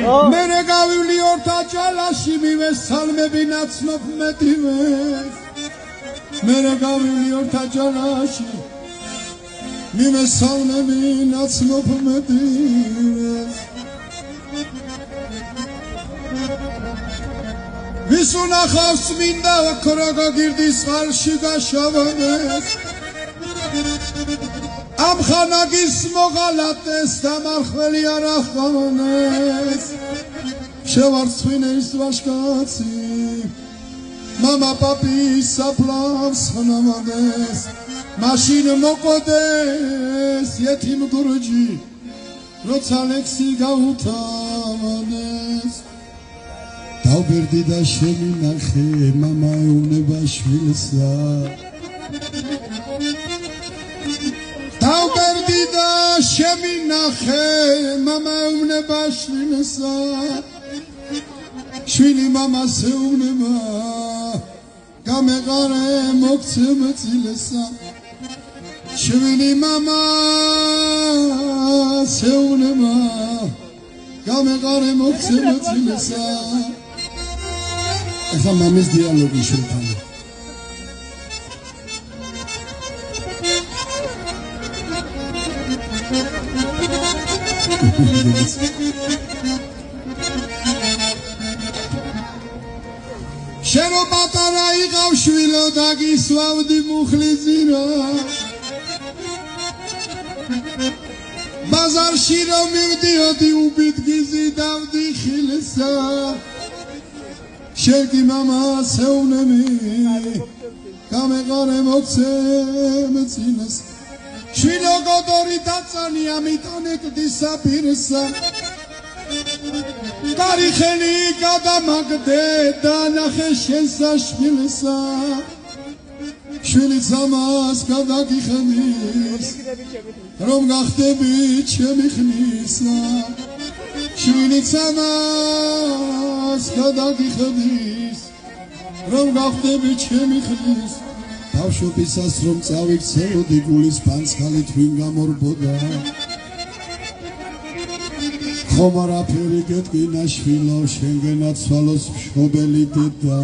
მერე გავივლი ორთა ჯალაში მივესალმები ნაცნობ მეტივეს მერე გავივლი ორთა ჯალაში მივესალმები ნაცნობ მეტივეს ვის უნახავს მინდა ქროგო გირდის წყალში გაშავდეს ამ ხანაგის მოღალატეს და მარხველი არ ახონეს შევარცხვინეს ვაშკაცი მამა პაპის საფლავს ხნამადეს მაშინ მოყოდეს ეთიმ გურჯი როცა ლექსი გაუთავადეს დავბერდი და შემინახე მამა ეუნება შვილსა დავბერდი და შემინახე მამა ეუნება შვილსა შვილი მამას ეუნება გამეყარე მოგცე მწილსა შვილი მამას ეუნება გამეყარე მოგცე მწილსა ეხლა მამის დიალოგი შევთან შენო პატარა იყავ შვილო დაგისვავდი მუხლი ძირა ბაზარში რომ მივდიოდი უბიდგიზი დავდი ხილსა შენ მამას ეუნები გამეყარე მოგცე მწინეს შვილო გოდორი დაწანია მიტანეთ დისაპირსა კარი ხელი გადამაგდე და ნახე შენ საშვილსა შვილი სამას გადაგიხდის რომ გახდები ჩემი ხნისა შვილი სამას გადაგიხდის რომ გახდები ჩემი ხნის ბავშვობისას რომ წავიქცეოდი გულის პანცხალით ვინ გამორბოდა ხომ არაფერი გეტკინა შვილო შენგენაც სვალოს მშობელი დედა